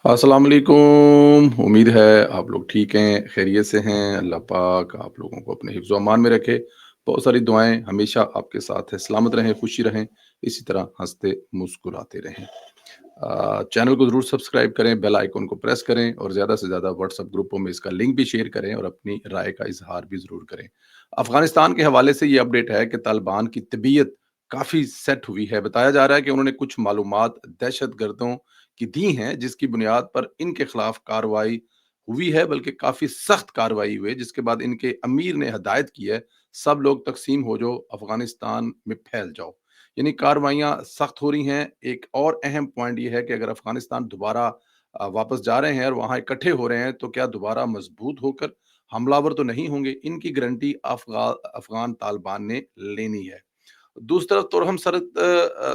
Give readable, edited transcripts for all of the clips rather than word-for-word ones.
अस्सलाम वालेकुम। उम्मीद है आप लोग ठीक हैं, खैरियत से हैं। अल्लाह पाक आप लोगों को अपने हिफ्ज़-ओ अमान में रखे। बहुत सारी दुआएँ हमेशा आपके साथ है। सलामत रहें, खुशी रहें, इसी तरह हँसते मुस्कुराते रहें। चैनल को ज़रूर सब्सक्राइब करें, बेल आइकन को प्रेस करें और ज़्यादा से ज़्यादा व्हाट्सएप ग्रुपों में इसका लिंक भी शेयर करें और अपनी राय का इज़हार भी ज़रूर करें। अफ़गानिस्तान के हवाले से ये अपडेट है कि तालिबान की तबीयत काफ़ी सेट हुई है। बताया जा रहा है कि उन्होंने कुछ मालूमात दहशतगर्दों की दी हैं, जिसकी बुनियाद पर इनके खिलाफ कार्रवाई हुई है, बल्कि काफ़ी सख्त कार्रवाई हुई है, जिसके बाद इनके अमीर ने हदायत की है, सब लोग तक़सीम हो जाओ, अफ़गानिस्तान में फैल जाओ। यानी कार्रवाइयाँ सख्त हो रही हैं। एक और अहम पॉइंट ये है कि अगर अफ़गानिस्तान दोबारा वापस जा रहे हैं और वहाँ इकट्ठे हो रहे हैं, तो क्या दोबारा मज़बूत होकर हमलावर तो नहीं होंगे? इनकी गारंटी अफ़गान तालिबान ने लेनी है। दूसरी तरफ तुरहम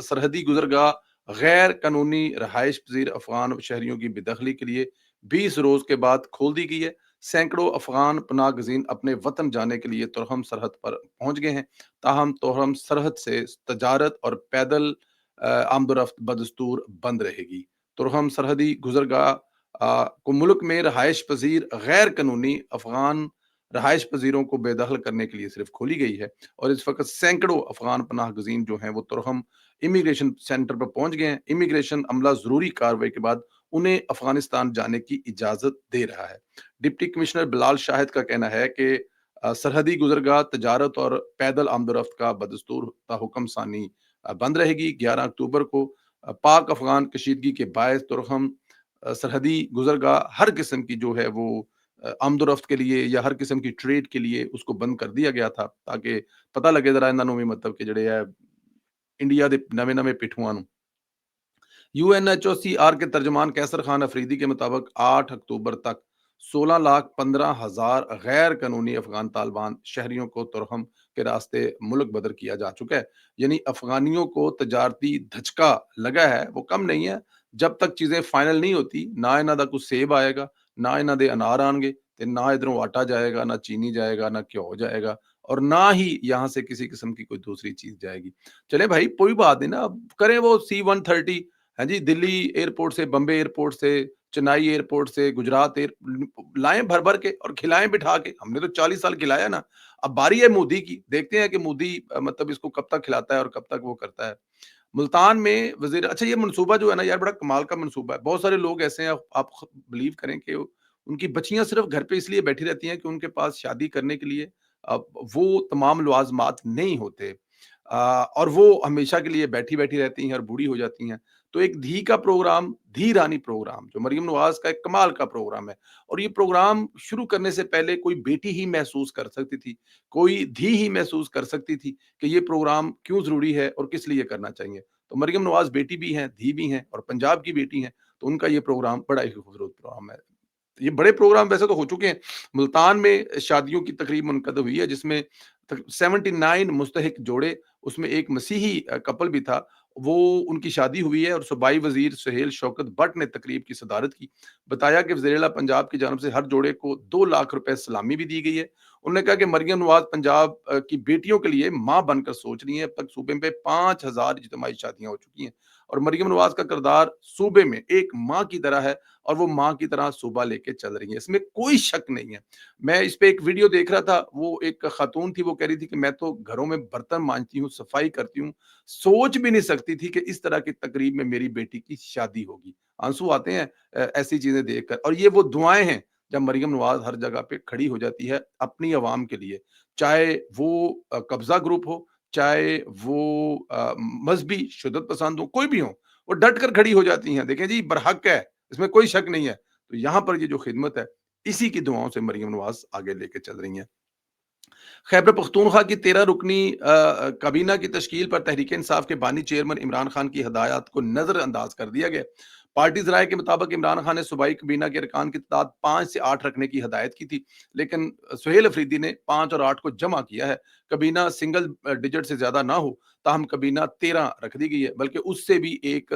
सरहदी गुज़रगाह गैर कानूनी रहाइश पज़ीर अफ़गान शहरियों की बेदखली के लिए 20 रोज़ के बाद खोल दी गई है। सैकड़ों अफ़गान पनाह गज़ीन अपने वतन जाने के लिए तुरहम सरहद पर पहुँच गए हैं। ताहम तुरहम सरहद से तजारत और पैदल आमदोरफ़्त बदस्तूर बंद रहेगी। तुरहम सरहदी गुज़रगाह को मुल्क में रहाइश पज़ीर गैर कानूनी अफ़गान रहाइश पज़ीरों को बेदखल करने के लिए सिर्फ़ खोली गई है। और इस वक़्त सैकड़ों अफ़गान पनाह गज़ीन जो हैं वो तुरहम इमिग्रेशन सेंटर पर पहुँच गए हैं। इमिग्रेशन अमला ज़रूरी कार्रवाई के बाद उन्हें अफ़गानिस्तान जाने की इजाज़त दे रहा है। डिप्टी कमिश्नर बिलाल शाहिद का कहना है कि सरहदी गुज़रगाह, तजारत और पैदल आमदोरफ़्त का बदस्तूर हुक्म सानी बंद रहेगी। 11 अक्टूबर को पाक अफ़गान कशीदगी के बायस तुरहम सरहदी गुज़रगाह हर किस्म की जो है वो आमदोरफ़्त के लिए या हर किस्म की ट्रेड के लिए उसको बंद कर दिया गया था, ताकि पता लगे ज़रा इन्हां नूं भी मतलब कि जिहड़े है इंडिया दे नਵੇਂ-नਵੇਂ पिट्ठूआं नूं। यूएनएचओसीआर के तर्जुमान कैसर खान अफरीदी के मुताबिक 8 अक्टूबर तक 16,15,000 गैर कानूनी अफगान तालिबान शहरियों को तुरहम के रास्ते मुल्क बदर किया जा चुका है। यानी अफगानियों को तजारती धचका लगा है, वो कम नहीं है। जब तक चीजें फाइनल नहीं होती, ना इन्हां दा कुछ सेब आएगा, ना इन्हां दे अनार आएंगे, ते ना इधरों आटा जाएगा, ना चीनी जाएगा, ना घ्यो जाएगा और ना ही यहाँ से किसी किस्म की कोई दूसरी चीज जाएगी। चले भाई, कोई बात नहीं ना, करें वो C-130। हाँ जी, दिल्ली एयरपोर्ट से, बम्बे एयरपोर्ट से, चेन्नई एयरपोर्ट से, गुजरात एयर लाएँ भर-भर के और खिलाएँ बिठा के। हमने तो 40 साल खिलाया ना। अब बारी है मोदी की। देखते हैं कि मोदी मतलब इसको कब तक खिलाता है और कब तक वो करता है। मुल्तान में वज़ीर अच्छा, ये मनसूबा जो है ना यार, बड़ा कमाल का मनसूबा है। बहुत सारे लोग ऐसे हैं, आप ख बिलीव करें कि उनकी बच्चियाँ सिर्फ़ घर पे इसलिए बैठी रहती हैं कि उनके पास शादी करने के लिए अ, वो तमाम लवाज़मात नहीं होते। और वो हमेशा के लिए बैठी-बैठी रहती हैं और बूढ़ी हो जाती हैं। तो एक धी का प्रोग्राम, धी रानी प्रोग्राम, जो मरियम नवाज़ का एक कमाल का प्रोग्राम है। और ये प्रोग्राम शुरू करने से पहले कोई बेटी ही महसूस कर सकती थी, कोई धी ही महसूस कर सकती थी कि ये प्रोग्राम क्यों ज़रूरी है और किस लिए करना चाहिए। तो मरियम नवाज़ बेटी भी हैं, धी भी हैं और पंजाब की बेटी हैं, तो उनका ये प्रोग्राम बड़ा ही खूबसूरत प्रोग्राम है। ये बड़े प्रोग्राम वैसे तो हो चुके हैं। मुल्तान में शादियों की तकरीब मुनक़द हुई है, जिसमें तक 79 मुस्तहिक जोड़े, उसमें एक मसीही कपल भी था, वो उनकी शादी हुई है और सूबाई वज़ीर सुहेल शौकत भट्ट ने तकरीब की सदारत की। बताया कि वज़ीर-ए-आला पंजाब की जानिब से हर जोड़े को 2 लाख रुपए सलामी भी दी गई है। उन्होंने कहा कि मरियम नवाज़ पंजाब की बेटियों के लिए माँ बनकर सोच रही हैं। अब तक सूबे में 5,000 इज्तिमाई शादियाँ हो चुकी हैं और मरियम नवाज़ का किरदार सूबे में एक माँ की तरह है और वो माँ की तरह सूबा लेके चल रही हैं, इसमें कोई शक नहीं है। मैं इस पे एक वीडियो देख रहा था, वो एक खातून थी, वो कह रही थी कि मैं तो घरों में बर्तन मांजती हूँ, सफाई करती हूँ, सोच भी नहीं सकती थी कि इस तरह की तकरीब में मेरी बेटी की शादी होगी। आंसू आते हैं ऐसी चीज़ें देखकर। और ये वो दुआएँ हैं, जब मरियम नवाज़ हर जगह पे खड़ी हो जाती है अपनी आवाम के लिए, चाहे वो कब्ज़ा ग्रुप हो, चाहे वो मज़हबी शिद्दत पसंद हो, कोई भी हो, वो डट कर खड़ी हो जाती हैं। देखें जी, बरहक है, इसमें कोई शक नहीं है। तो यहाँ पर ये जो खिदमत है, इसी की दुआओं से मरियम नवाज़ आगे लेके चल रही हैं। खैबर पख्तूनख्वा की 13 रुकनी काबीना की तश्कील पर तहरीक इंसाफ के बानी चेयरमैन इमरान खान की हदायत को नज़रअंदाज कर दिया गया। पार्टी ज़राए के मुताबिक इमरान खान ने सूबाई काबीना के अरकान की तादाद 5 से 8 रखने की हदायत की थी, लेकिन सुहेल अफरीदी ने 5 और 8 को जमा किया है। काबीना सिंगल डिजिट से ज़्यादा ना हो, ताहम काबीना 13 रख दी गई है, बल्कि उससे भी एक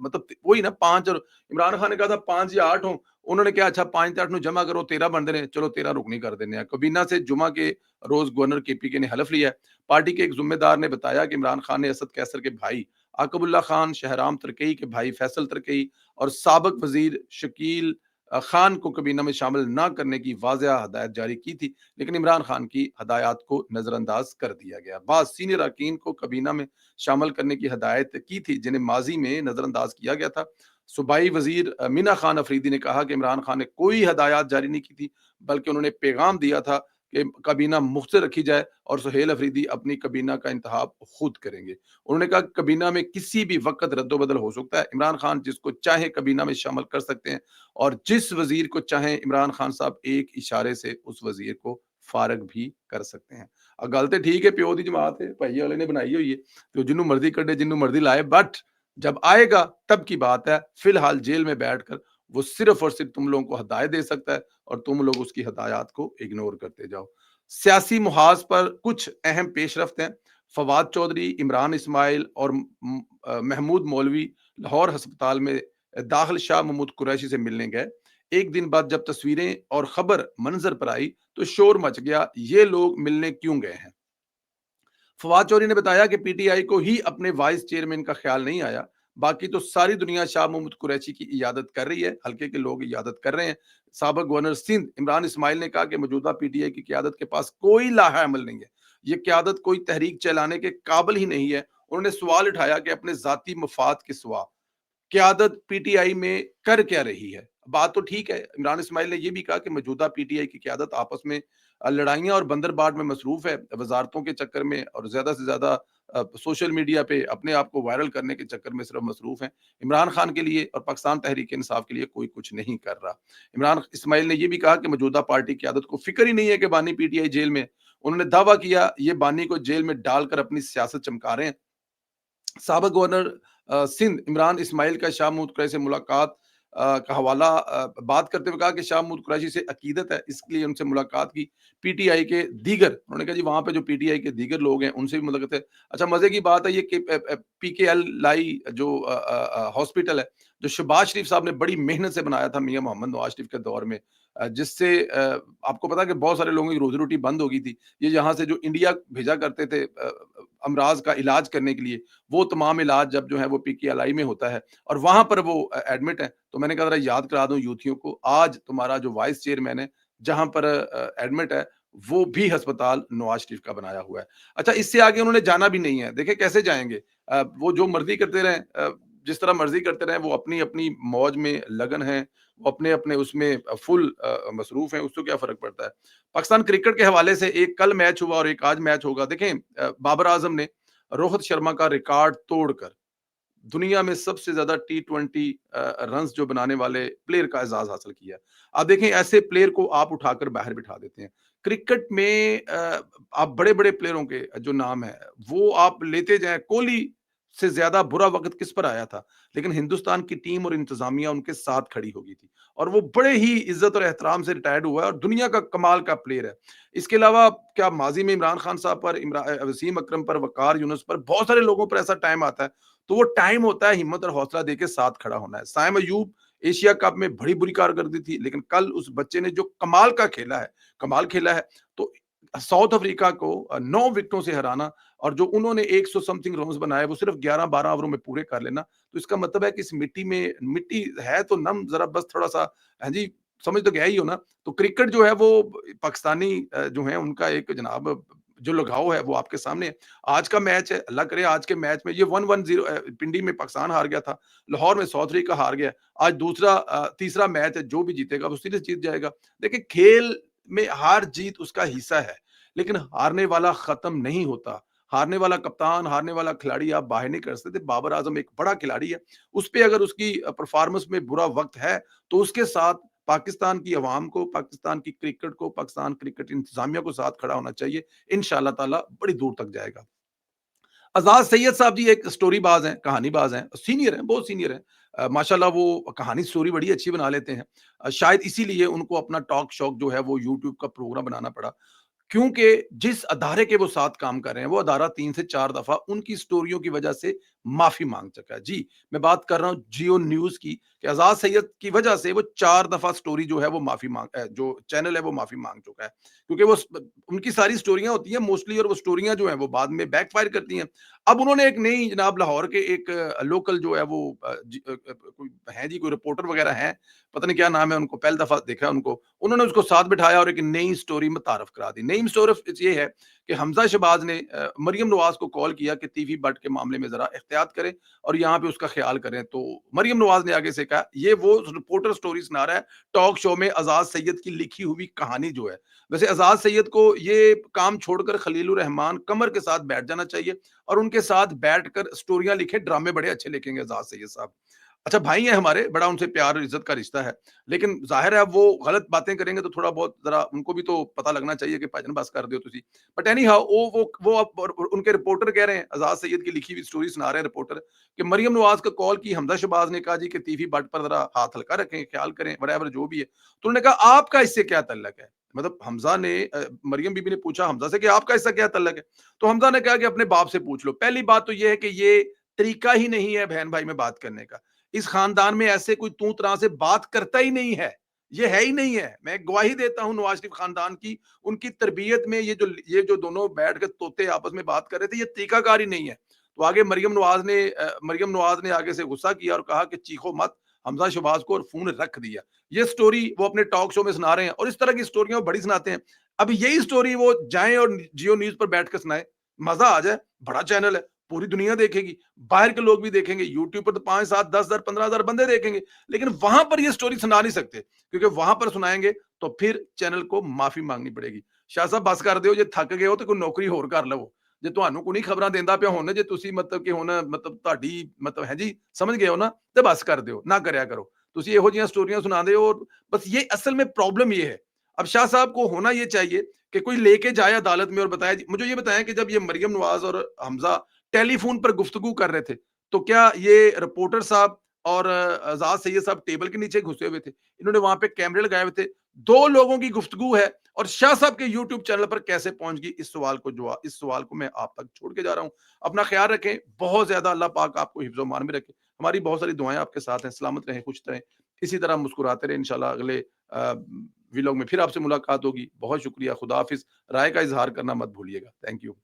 मतलब वही ना 5, और इमरान खान ने कहा था 5 या 8 हों, उन्होंने कहा अच्छा 5 ते 8 ਨੂੰ जमा करो, 13 बनते हैं, चलो 13 रुकनी कर देने हैं। काबीना से जुमा के रोज गवर्नर केपीके ने हलफ लिया है। पार्टी के एक जिम्मेदार ने बताया कि इमरान खान ने असद कैसर के भाई आकबुल्ला खान, शहराम तरकई के भाई फैसल तरकई और साबिक वज़ीर शकील खान को काबीना में शामिल ना करने की वाज़ेह हदायत जारी की थी, लेकिन इमरान खान की हदायत को नज़रअंदाज कर दिया गया। बाद सीनियर अरकान को काबीना में शामिल करने की हदायत की थी, जिन्हें माज़ी में नज़रअंदाज किया गया था। सूबाई वज़ीर मीना खान अफरीदी ने कहा कि इमरान खान ने कोई हदायत जारी नहीं की थी, बल्कि उन्होंने पैगाम दिया था कि काबीना मुख्तर रखी जाए और सुहेल अफरीदी अपनी काबीना का इंतखाब खुद करेंगे। उन्होंने कहा कि काबीना में किसी भी वक़्त रद्द-ओ-बदल हो सकता है। इमरान खान जिसको चाहे काबीना में शामिल कर सकते हैं और जिस वज़ीर को चाहें इमरान खान साहब एक इशारे से उस वज़ीर को फ़ारिग भी कर सकते हैं। गल ते ठीक है, प्यो दी जमात है, भाई वाले ने बनाई हुई है, तो जिन्हों मर्ज़ी कड्ढे, जिन्हों मर्ज़ी लाए, बट जब आएगा तब की बात है। फ़िलहाल जेल में बैठकर वो सिर्फ़ और सिर्फ़ तुम लोगों को हदायत दे सकता है और तुम लोग उसकी हदायत को इग्नोर करते जाओ। सियासी मुहाज़ पर कुछ अहम पेशरफ्त हैं। फवाद चौधरी, इमरान इस्माइल और महमूद मौलवी लाहौर अस्पताल में दाखिल शाह महमूद कुरैशी से मिलने गए। एक दिन बाद जब तस्वीरें और खबर मंजर पर आई तो शोर मच गया, ये लोग मिलने क्यों गए हैं? फवाद चौधरी ने बताया कि पीटीआई को ही अपने वाइस चेयरमैन का ख्याल नहीं आया। बाकी तो सारी दुनिया शाह महमूद कुरैशी की इयादत कर रही है, हल्के के लोग इयादत कर रहे हैं। साबिक गवर्नर सिंध इमरान इस्माइल ने कहा कि मौजूदा पीटीआई की क्यादत के पास कोई लाहा अमल नहीं है। ये क्यादत कोई तहरीक चलाने के काबिल ही नहीं है। उन्होंने सवाल उठाया कि अपने जाती मफाद के सिवा क़यादत पीटीआई में कर क्या रही है? बात तो ठीक है। इमरान इस्माइल ने ये भी कहा कि मौजूदा पीटीआई की क़यादत आपस में लड़ाइयाँ और बंदरबाट में मसरूफ़ है, वज़ारतों के चक्कर में और ज़्यादा से ज़्यादा सोशल मीडिया पे अपने आप को वायरल करने के चक्कर में सिर्फ़ मसरूफ़ हैं। इमरान खान के लिए और पाकिस्तान तहरीक-ए-इंसाफ के लिए कोई कुछ नहीं कर रहा। इमरान इस्माइल ने ये भी कहा कि मौजूदा पार्टी क़यादत को फ़िक्र ही नहीं है कि बानी पीटीआई जेल में। उन्होंने दावा किया, ये बानी को जेल में डालकर अपनी सियासत चमका रहे हैं। साबिक गवर्नर सिंध इमरान इस्माइल का शाह महमूद कुरैशी से मुलाकात का हवाला बात करते हुए कहा कि शाह महमूद कुरैशी से अकीदत है, इसलिए उनसे मुलाकात की। पीटीआई के दीगर उन्होंने कहा जी वहाँ पे जो पीटीआई के दीगर लोग हैं उनसे भी मुलाकात है। अच्छा मज़े की बात है ये कि पीकेएल लाई जो हॉस्पिटल है, जो शहबाज शरीफ साहब ने बड़ी मेहनत से बनाया था मियाँ मोहम्मद नवाज शरीफ के दौर में, जिससे आपको पता है कि बहुत सारे लोगों की रोज़ी-रोटी बंद हो गई थी। ये यहाँ से जो इंडिया भेजा करते थे अमराज का इलाज करने के लिए, वो तमाम इलाज जब जो है वो पीकेएलआई में होता है और वहाँ पर वो एडमिट है। तो मैंने कहा ज़रा याद करा दूँ यूथियों को, आज तुम्हारा जो वाइस चेयरमैन है, जहाँ पर एडमिट है, वो भी अस्पताल नवाज शरीफ का बनाया हुआ है। अच्छा इससे आगे उन्होंने जाना भी नहीं है। देखिए कैसे जाएँगे? वो जो मर्ज़ी करते रहें, जिस तरह मर्ज़ी करते रहें, वो अपनी-अपनी मौज में लगन हैं, वो अपने-अपने उसमें फुल मसरूफ़ हैं, उससे क्या फ़र्क पड़ता है? पाकिस्तान क्रिकेट के हवाले से एक कल मैच हुआ और एक आज मैच होगा। देखें बाबर आज़म ने रोहित शर्मा का रिकॉर्ड तोड़कर दुनिया में सबसे ज़्यादा टी20 रन्स जो बनाने वाले प्लेयर का एज़ाज़ हासिल किया। अब देखें ऐसे प्लेयर को आप उठाकर बाहर बिठा देते हैं। क्रिकेट में आप बड़े-बड़े प्लेयरों के जो नाम है, वो आप लेते जाएँ, कोहली से ज़्यादा बुरा वक़्त किस पर आया था? लेकिन हिंदुस्तान की टीम और इंतज़ामिया उनके साथ खड़ी हो गई थी और वो बड़े ही इज़्ज़त और एहतराम से रिटायर्ड हुआ है और दुनिया का कमाल का प्लेयर है। इसके अलावा क्या माज़ी में इमरान खान साहब पर, वसीम अकरम पर, वक़ार यूनुस पर, बहुत सारे लोगों पर ऐसा टाइम आता है तो वो टाइम होता है हिम्मत और हौसला देके साथ खड़ा होना है। साइम अयूब एशिया कप में बड़ी बुरी कारकर्दगी थी, लेकिन कल उस बच्चे ने जो कमाल का खेला है, कमाल खेला है। तो साउथ अफ्रीका को 9 विकेटों से हराना और जो उन्होंने 100 समथिंग रन्स बनाए, वो सिर्फ 11-12 ओवरों में पूरे कर लेना। तो इसका मतलब है कि इस मिट्टी में मिट्टी है तो नम, ज़रा बस थोड़ा-सा हाँ जी, समझ तो गया ही हो ना। तो क्रिकेट जो है वो पाकिस्तानी जो है उनका एक जनाब जो लगाव है वो आपके सामने है। आज का मैच है, अल्लाह करे आज के मैच में ये 1-1-0 पिंडी में पाकिस्तान हार गया था, लाहौर में साउथ अफ्रीका हार गया। आज दूसरा तीसरा मैच है, जो भी जीतेगा वो सीरीज़ जीत जाएगा। देखिए खेल में हार-जीत उसका हिस्सा है, लेकिन हारने वाला खत्म नहीं होता। हारने वाला कप्तान, हारने वाला खिलाड़ी आप बाहर नहीं कर सकते। बाबर आज़म एक बड़ा खिलाड़ी है, उस पे अगर उसकी परफॉर्मेंस में बुरा वक़्त है, तो उसके साथ पाकिस्तान की अवाम को, पाकिस्तान की क्रिकेट को, पाकिस्तान क्रिकेट इंतज़ामिया को साथ खड़ा होना चाहिए। इंशाअल्लाह ताला बड़ी दूर तक जाएगा। आज़ाद सैयद साहब जी एक स्टोरीबाज़ हैं, कहानीबाज़ हैं, सीनियर हैं, बहुत सीनियर हैं। माशाल्लाह वो कहानी स्टोरी बड़ी अच्छी बना लेते हैं। शायद इसीलिए उनको अपना टॉक शॉक जो है वो यूट्यूब का प्रोग्राम बनाना पड़ा। क्योंकि जिस अदारे के वो साथ काम कर रहे हैं, वो अदारा 3 से 4 दफ़ा उनकी स्टोरियों की वजह से माफ़ी माँग चुका है। जी, मैं बात कर रहा हूँ जियो न्यूज़ की कि आज़ाद सैयद की वजह से वो 4 दफ़ा स्टोरी जो है वो जो चैनल है वो माफ़ी माँग चुका है। क्योंकि वो उनकी सारी स्टोरियाँ होती हैं मोस्टली और वो स्टोरियाँ जो हैं वो बाद में बैकफ़ायर करती हैं। अब उन्होंने एक नई जनाब लाहौर के एक लोकल जो है वो कोई हैं जी, कोई रिपोर्टर वगैरह हैं, पता नहीं क्या नाम है उनको, पहली दफ़ा देखा है उनको। उन्होंने उसको साथ बिठाया और एक नई स्टोरी मुतारफ़ करा दी। नई स्टोरी ये है कि हमज़ा शहबाज़ ने मरियम नवाज़ को कॉल किया कि तीफी बट के मामले में ज़रा एहतियात करें और यहाँ पे उसका ख़्याल करें। तो मरियम नवाज़ ने आगे से कहा, ये वो रिपोर्टर स्टोरी सुना रहा है, टॉक शो में आज़ाद सैयद की लिखी हुई कहानी जो है। वैसे आज़ाद सैयद को ये काम छोड़कर खलीलुर रहमान कमर के साथ बैठ जाना चाहिए और उनके साथ बैठकर स्टोरियाँ लिखें, ड्रामे बड़े अच्छे लिखेंगे आज़ाद सैयद साहब। अच्छा भाई हैं हमारे, बड़ा उनसे प्यार और इज़्ज़त का रिश्ता है। लेकिन ज़ाहिर है अब वो गलत बातें करेंगे तो थोड़ा बहुत ज़रा उनको भी तो पता लगना चाहिए कि भाईजान बस कर दो तुसी। बट एनी हाउ वो अब और उनके रिपोर्टर कह रहे हैं, आज़ाद सैयद की लिखी हुई स्टोरी सुना रहे हैं रिपोर्टर कि मरियम नवाज़ को कॉल की हमज़ा शहबाज़ ने कहा जी कि तीफी बट पर ज़रा हाथ हल्का रखें, ख्याल करें, व्हाटएवर जो भी है। तो उन्होंने कहा आपका इससे क्या तल्लक है? मतलब हमज़ा ने मरियम बीबी ने पूछा हमज़ा से कि आपका इससे क्या तल्लक है? तो हमज़ा ने कहा कि अपने बाप से पूछ लो। पहली बात तो ये है कि ये तरीका ही नहीं है बहन-भाई में बात करने का। इस खानदान में ऐसे कोई तू-तराह से बात करता ही नहीं है। ये है ही नहीं है। मैं गवाही देता हूँ नवाज़ शरीफ खानदान की, उनकी तरबियत में ये जो दोनों बैठ के तोते आपस में बात कर रहे थे, ये तरीकाकार ही नहीं है। तो आगे मरियम नवाज़ ने आगे से गुस्सा किया और कहा कि चीखो मत, हमज़ा शहबाज़ को, और फ़ोन रख दिया। ये स्टोरी वो अपने टॉक शो में सुना रहे हैं और इस तरह की स्टोरियाँ वो बड़ी सुनाते हैं। अब यही स्टोरी वो जाएँ और जियो न्यूज़ पर बैठ के सुनाएँ, मज़ा आ जाए, बड़ा चैनल है, पूरी दुनिया देखेगी, बाहर के लोग भी देखेंगे, यूट्यूब पर तो 5, 7, 10,000, 15,000 बंदे देखेंगे, लेकिन वहाँ पर ये स्टोरी सुना नहीं सकते, क्योंकि वहाँ पर सुनाएँगे तो फिर चैनल को माफ़ी माँगनी पड़ेगी। शाह साहब बस कर ਦਿਓ, ਜੇ ਥੱਕ ਗਏ ਹੋ ਤੇ ਕੋਈ ਨੌਕਰੀ ਹੋਰ ਕਰ ਲਵੋ। ਜੇ ਤੁਹਾਨੂੰ ਕੋਈ ਨਹੀਂ ਖਬਰਾਂ ਦਿੰਦਾ ਪਿਆ ਹੁਣ, ਜੇ ਤੁਸੀਂ ਮਤਲਬ ਕਿ ਹੁਣ ਮਤਲਬ ਤੁਹਾਡੀ ਮਤਲਬ ਹੈ ਜੀ, ਸਮਝ ਗਏ ਹੋ ਨਾ, ਤੇ ਬਸ ਕਰ ਦਿਓ, ਨਾ ਕਰਿਆ ਕਰੋ। ਤੁਸੀਂ ਇਹੋ ਜਿਹੀਆਂ स्टोरियाँ सुनाते हो, और बस ये असल में प्रॉब्लम ये है। अब शाह साहब को होना ये चाहिए कि कोई लेके जाए अदालत में और बताए, मुझे ये बताएं कि जब ये मरियम नवाज और हमजा टेलीफोन पर गुफ्तगू कर रहे थे, तो क्या ये रिपोर्टर साहब और आजाद सैयद साहब टेबल के नीचे घुसे हुए थे? इन्होंने वहां पे कैमरे लगाए हुए थे। दो लोगों की गुफ्तगू है और शाह साहब के यूट्यूब चैनल पर कैसे पहुंच गई, इस सवाल को मैं आप तक छोड़ के जा रहा हूं। अपना ख्याल रखें, बहुत ज्यादा अल्लाह पाक आपको हिफ्ज़ मान में रखे। हमारी बहुत सारी दुआएं आपके साथ हैं। सलामत रहें, खुश रहें, इसी तरह मुस्कुराते रहें। इंशाल्लाह अगले व्लॉग में फिर आपसे मुलाकात होगी। बहुत शुक्रिया, खुदा हाफिज। राय का इजहार करना मत भूलिएगा। Thank you.